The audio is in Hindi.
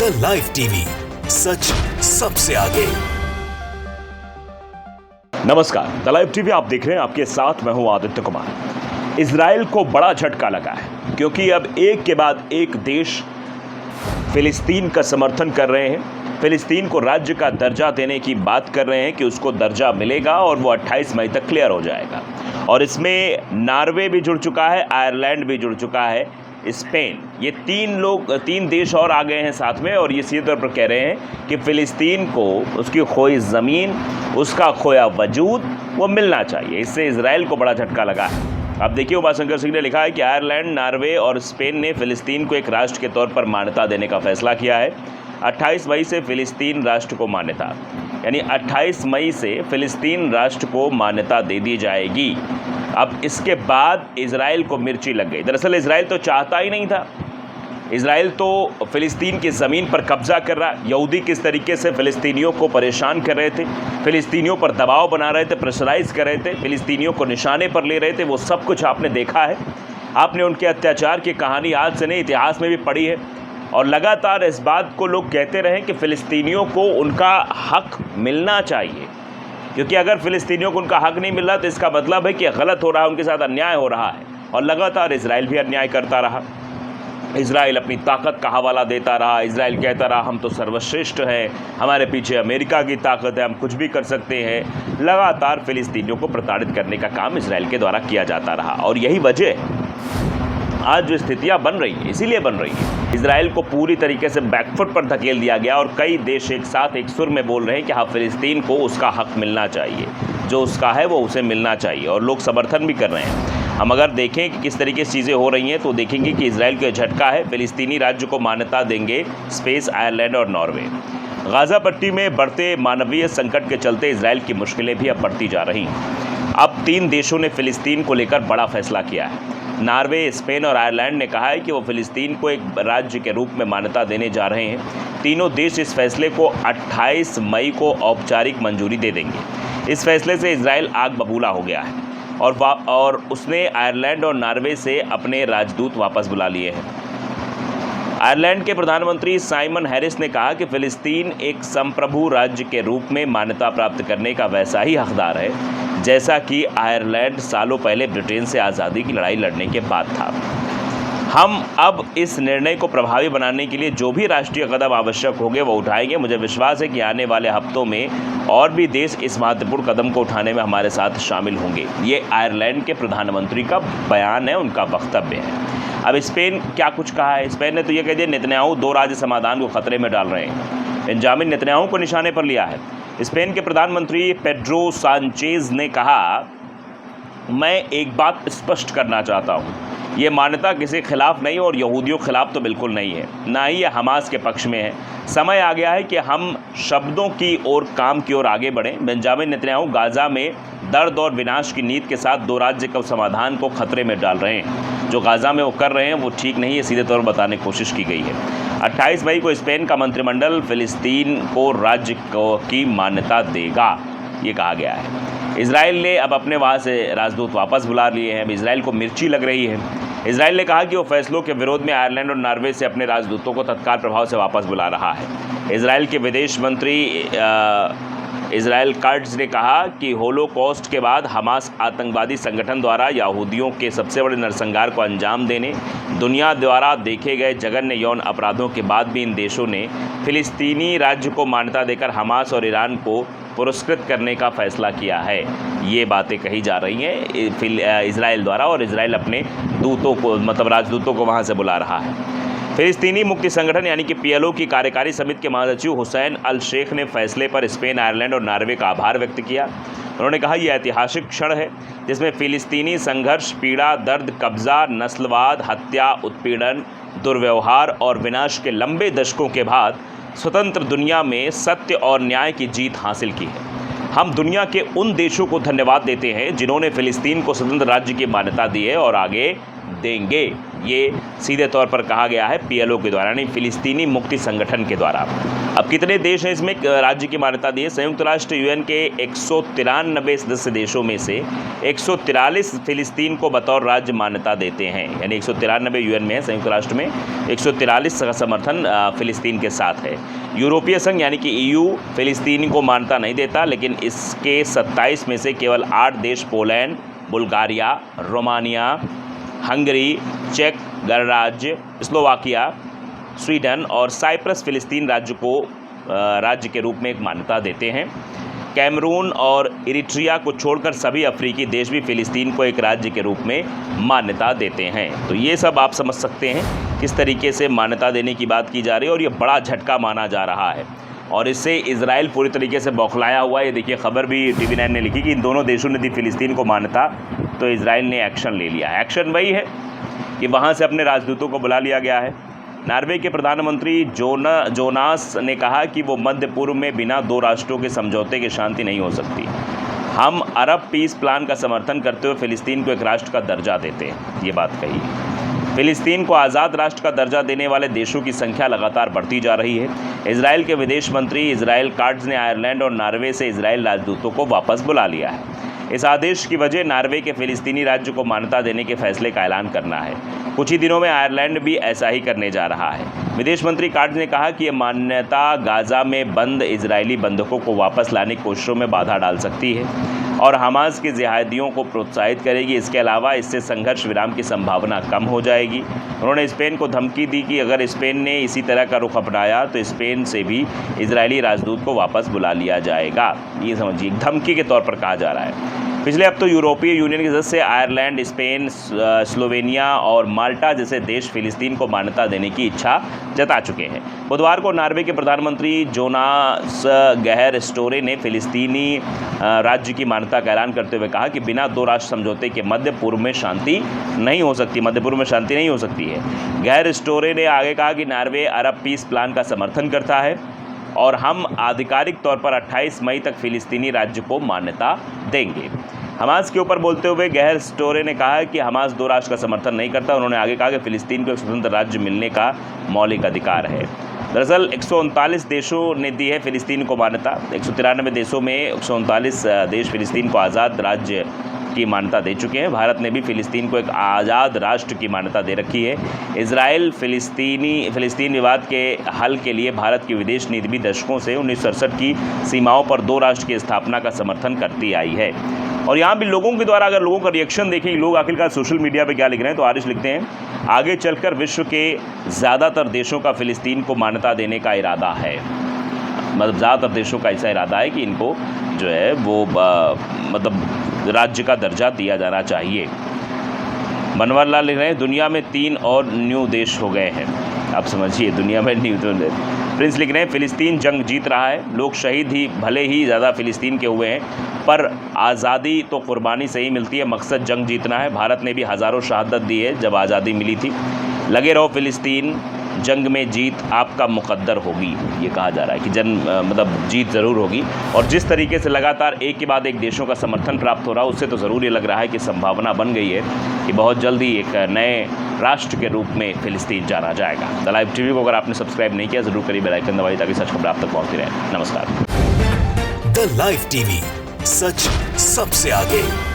द लाइव टीवी, सच सबसे आगे। नमस्कार, द लाइव टीवी आप देख रहे हैं। आपके साथ मैं हूं आदित्य कुमार। इजराइल को बड़ा झटका लगा है क्योंकि अब एक के बाद एक देश फिलिस्तीन का समर्थन कर रहे हैं। फिलिस्तीन को राज्य का दर्जा देने की बात कर रहे हैं कि उसको दर्जा मिलेगा और वो 28 मई तक क्लियर हो जाएगा। और इसमें नॉर्वे भी जुड़ चुका है, आयरलैंड भी जुड़ चुका है, स्पेन, ये तीन देश और आ गए हैं साथ में। और ये सीधे तौर पर कह रहे हैं कि फ़िलिस्तीन को उसकी खोई ज़मीन, उसका खोया वजूद वो मिलना चाहिए। इससे इजराइल को बड़ा झटका लगा है। अब देखिए, उमाशंकर सिंह ने लिखा है कि आयरलैंड, नॉर्वे और स्पेन ने फ़िलिस्तीन को एक राष्ट्र के तौर पर मान्यता देने का फैसला किया है। 28 मई से फ़िलिस्तीन राष्ट्र को मान्यता, यानी 28 मई से फ़िलिस्तीन राष्ट्र को मान्यता दे दी जाएगी। अब इसके बाद इजराइल को मिर्ची लग गई। दरअसल इजराइल तो चाहता ही नहीं था। इजराइल तो फ़िलिस्तीन की ज़मीन पर कब्जा कर रहा। यहूदी किस तरीके से फ़िलिस्तीनियों को परेशान कर रहे थे, फ़िलिस्तीनियों पर दबाव बना रहे थे, प्रेशराइज़ कर रहे थे, फ़िलिस्तीनियों को निशाने पर ले रहे थे, वो सब कुछ आपने देखा है। आपने उनके अत्याचार की कहानी आज से नहीं, इतिहास में भी पढ़ी है। और लगातार इस बात को लोग कहते रहे कि फ़िलिस्तीनियों को उनका हक मिलना चाहिए, क्योंकि अगर फ़िलिस्तीनियों को उनका हक नहीं मिल रहा तो इसका मतलब है कि गलत हो रहा है, उनके साथ अन्याय हो रहा है। और लगातार इजराइल भी अन्याय करता रहा। इजराइल अपनी ताकत का हवाला देता रहा। इजराइल कहता रहा हम तो सर्वश्रेष्ठ हैं, हमारे पीछे अमेरिका की ताकत है, हम कुछ भी कर सकते हैं। लगातार फ़िलिस्तीनियों को प्रताड़ित करने का काम इजराइल के द्वारा किया जाता रहा। और यही वजह है आज जो स्थितियां बन रही हैं, इसीलिए बन रही हैं। इजराइल को पूरी तरीके से बैकफुट पर धकेल दिया गया और कई देश एक साथ एक सुर में बोल रहे हैं कि हाँ, फ़िलिस्तीन को उसका हक मिलना चाहिए, जो उसका है वो उसे मिलना चाहिए। और लोग समर्थन भी कर रहे हैं। हम अगर देखें कि किस तरीके से चीज़ें हो रही हैं तो देखेंगे कि इजराइल का झटका है। फ़िलिस्तीनी राज्य को मान्यता देंगे स्पेन, आयरलैंड और नॉर्वे। गाज़ा पट्टी में बढ़ते मानवीय संकट के चलते इजराइल की मुश्किलें भी अब बढ़ती जा रही हैं। अब 3 देशों ने फ़िलिस्तीन को लेकर बड़ा फैसला किया है। नॉर्वे, स्पेन और आयरलैंड ने कहा है कि वो फ़िलिस्तीन को एक राज्य के रूप में मान्यता देने जा रहे हैं। तीनों देश इस फैसले को 28 मई को औपचारिक मंजूरी दे देंगे। इस फैसले से इजराइल आग बबूला हो गया है और उसने आयरलैंड और नॉर्वे से अपने राजदूत वापस बुला लिए हैं। आयरलैंड के प्रधानमंत्री साइमन हैरिस ने कहा कि फ़िलिस्तीन एक संप्रभु राज्य के रूप में मान्यता प्राप्त करने का वैसा ही हकदार है जैसा कि आयरलैंड सालों पहले ब्रिटेन से आज़ादी की लड़ाई लड़ने के बाद था। हम अब इस निर्णय को प्रभावी बनाने के लिए जो भी राष्ट्रीय कदम आवश्यक होंगे वो उठाएंगे। मुझे विश्वास है कि आने वाले हफ्तों में और भी देश इस महत्वपूर्ण कदम को उठाने में हमारे साथ शामिल होंगे। ये आयरलैंड के प्रधानमंत्री का बयान है, उनका वक्तव्य है। अब स्पेन क्या कुछ कहा है? स्पेन ने तो ये कह दिया नेतन्याहू 2 राज्य समाधान को खतरे में डाल रहे हैं। बेंजामिन नेतन्याहू को निशाने पर लिया है। स्पेन के प्रधानमंत्री पेड्रो सांचेज ने कहा, मैं एक बात स्पष्ट करना चाहता हूँ, ये मान्यता किसी खिलाफ नहीं और यहूदियों खिलाफ तो बिल्कुल नहीं है, ना ही ये हमास के पक्ष में है। समय आ गया है कि हम शब्दों की ओर काम की ओर आगे बढ़ें। बेंजामिन नेतन्याहू गाज़ा में दर्द और विनाश की नीति के साथ 2 राज्य का समाधान को खतरे में डाल रहे हैं। जो गाज़ा में वो कर रहे हैं वो ठीक नहीं है, सीधे तौर पर बताने की कोशिश की गई है। 28 मई को स्पेन का मंत्रिमंडल फ़िलिस्तीन को राज्य की मान्यता देगा, ये कहा गया है। इजराइल ने अब अपने वहाँ से राजदूत वापस बुला लिए हैं। अब इजराइल को मिर्ची लग रही है। इजराइल ने कहा कि वो फैसलों के विरोध में आयरलैंड और नॉर्वे से अपने राजदूतों को तत्काल प्रभाव से वापस बुला रहा है। इजराइल के विदेश मंत्री इजराइल कर्ट्ज़ ने कहा कि होलोकॉस्ट के बाद हमास आतंकवादी संगठन द्वारा यहूदियों के सबसे बड़े नरसंहार को अंजाम देने, दुनिया द्वारा देखे गए जघन्य यौन अपराधों के बाद भी इन देशों ने फ़िलिस्तीनी राज्य को मान्यता देकर हमास और ईरान को पुरस्कृत करने का फैसला किया है। ये बातें कही जा रही हैं इजराइल द्वारा, और इजराइल अपने दूतों को, मतलब राजदूतों को वहाँ से बुला रहा है। फ़िलिस्तीनी मुक्ति संगठन यानी कि PLO की कार्यकारी समिति के महासचिव हुसैन अल शेख ने फैसले पर स्पेन, आयरलैंड और नॉर्वे का आभार व्यक्त किया। उन्होंने कहा यह ऐतिहासिक क्षण है जिसमें फ़िलिस्तीनी संघर्ष, पीड़ा, दर्द, कब्ज़ा, नस्लवाद, हत्या, उत्पीड़न, दुर्व्यवहार और विनाश के लंबे दशकों के बाद स्वतंत्र दुनिया में सत्य और न्याय की जीत हासिल की है। हम दुनिया के उन देशों को धन्यवाद देते हैं जिन्होंने फ़िलिस्तीन को स्वतंत्र राज्य की मान्यता दी है और आगे देंगे। ये सीधे तौर पर कहा गया है PLO के द्वारा, यानी फिलिस्तीनी मुक्ति संगठन के द्वारा। अब कितने देश हैं इसमें राज्य की मान्यता दी है? संयुक्त राष्ट्र UN के 193 सदस्य देशों में से 143 फिलिस्तीन को बतौर राज्य मान्यता देते हैं, यानी 193 UN में है, संयुक्त राष्ट्र में 143 का समर्थन फिलिस्तीन के साथ है। यूरोपीय संघ यानी कि EU फिलिस्तीन को मान्यता नहीं देता, लेकिन इसके 27 में से केवल 8 देश पोलैंड, बुल्गारिया, रोमानिया, हंगरी, चेक गणराज्य, स्लोवाकिया, स्वीडन और साइप्रस फिलिस्तीन राज्य को राज्य के रूप में एक मान्यता देते हैं। कैमरून और इरिट्रिया को छोड़कर सभी अफ्रीकी देश भी फिलिस्तीन को एक राज्य के रूप में मान्यता देते हैं। तो ये सब आप समझ सकते हैं किस तरीके से मान्यता देने की बात की जा रही है, और ये बड़ा झटका माना जा रहा है, और इससे इजराइल पूरी तरीके से बौखलाया हुआ है। ये देखिए, खबर भी TV9 ने लिखी कि इन दोनों देशों ने दी फिलिस्तीन को मान्यता, तो इजराइल ने एक्शन ले लिया। एक्शन वही है कि वहाँ से अपने राजदूतों को बुला लिया गया है। नॉर्वे के प्रधानमंत्री जोनास ने कहा कि वो मध्य पूर्व में बिना 2 राष्ट्रों के समझौते के शांति नहीं हो सकती। हम अरब पीस प्लान का समर्थन करते हुए फिलिस्तीन को एक राष्ट्र का दर्जा देते हैं, ये बात कही। फिलिस्तीन को आज़ाद राष्ट्र का दर्जा देने वाले देशों की संख्या लगातार बढ़ती जा रही है। इजराइल के विदेश मंत्री इजराइल काट्ज ने आयरलैंड और नॉर्वे से इजराइल राजदूतों को वापस बुला लिया है। इस आदेश की वजह नॉर्वे के फिलिस्तीनी राज्य को मान्यता देने के फैसले का ऐलान करना है। कुछ ही दिनों में आयरलैंड भी ऐसा ही करने जा रहा है। विदेश मंत्री काट्ज ने कहा कि यह मान्यता गाज़ा में बंद इजरायली बंधकों को वापस लाने की कोशिशों में बाधा डाल सकती है और हमास के जिहादियों को प्रोत्साहित करेगी। इसके अलावा इससे संघर्ष विराम की संभावना कम हो जाएगी। उन्होंने स्पेन को धमकी दी कि अगर स्पेन ने इसी तरह का रुख अपनाया तो स्पेन से भी इजरायली राजदूत को वापस बुला लिया जाएगा। ये समझिए, धमकी के तौर पर कहा जा रहा है। पिछले हफ्ते तो यूरोपीय यूनियन के सदस्य आयरलैंड, स्पेन, स्लोवेनिया और माल्टा जैसे देश फिलिस्तीन को मान्यता देने की इच्छा जता चुके हैं। बुधवार को नॉर्वे के प्रधानमंत्री जोनास गहर स्टोरे ने फिलिस्तीनी राज्य की मान्यता का ऐलान करते हुए कहा कि बिना 2 राष्ट्र समझौते के मध्य पूर्व में शांति नहीं हो सकती है। गहर स्टोरे ने आगे कहा कि नॉर्वे अरब पीस प्लान का समर्थन करता है और हम आधिकारिक तौर पर 28 मई तक फिलिस्तीनी राज्य को मान्यता देंगे। हमास के ऊपर बोलते हुए गहर स्टोरे ने कहा कि हमास 2 राष्ट्र का समर्थन नहीं करता। उन्होंने आगे कहा कि फिलिस्तीन को एक स्वतंत्र राज्य मिलने का मौलिक अधिकार है। दरअसल 139 देशों ने दी है फिलिस्तीन को मान्यता। 193 देशों में 139 देश फिलिस्तीन को आज़ाद राज्य की मान्यता दे चुके हैं। भारत ने भी फिलिस्तीन को एक आज़ाद राष्ट्र की मान्यता दे रखी है। इजराइल फिलिस्तीन विवाद के हल के लिए भारत की विदेश नीति भी दशकों से 1967 की सीमाओं पर 2 राष्ट्र की स्थापना का समर्थन करती आई है। और यहाँ भी लोगों के द्वारा अगर लोगों का रिएक्शन देखें, लोग आखिरकार सोशल मीडिया पे क्या लिख रहे हैं, तो आरिश लिखते हैं, आगे चलकर विश्व के ज़्यादातर देशों का फिलिस्तीन को मान्यता देने का इरादा है। मतलब ज़्यादातर देशों का ऐसा इरादा है कि इनको जो है वो मतलब राज्य का दर्जा दिया जाना चाहिए। मनवर लाल लिख रहे हैं, दुनिया में 3 और न्यू देश हो गए हैं। आप समझिए, दुनिया में न्यू प्रिंस लिख रहे हैं, फिलिस्तीन जंग जीत रहा है। लोग शहीद ही भले ही ज़्यादा फिलिस्तीन के हुए हैं, पर आज़ादी तो कुर्बानी से ही मिलती है। मकसद जंग जीतना है। भारत ने भी हज़ारों शहादत दी है जब आज़ादी मिली थी। लगे रहो फिलिस्तीन, जंग में जीत आपका मुकद्दर होगी। ये कहा जा रहा है कि मतलब जीत ज़रूर होगी। और जिस तरीके से लगातार एक के बाद एक देशों का समर्थन प्राप्त हो रहा है, उससे तो ज़रूर ये लग रहा है कि संभावना बन गई है कि बहुत जल्दी एक नए राष्ट्र के रूप में फिलिस्तीन जाना जाएगा। द लाइव टीवी को अगर आपने सब्सक्राइब नहीं किया, ज़रूर करिए, बेल आइकन दबाइए ताकि सच खबर आप तक पहुँचती रहे। नमस्कार। द लाइव टीवी, सच सबसे आगे।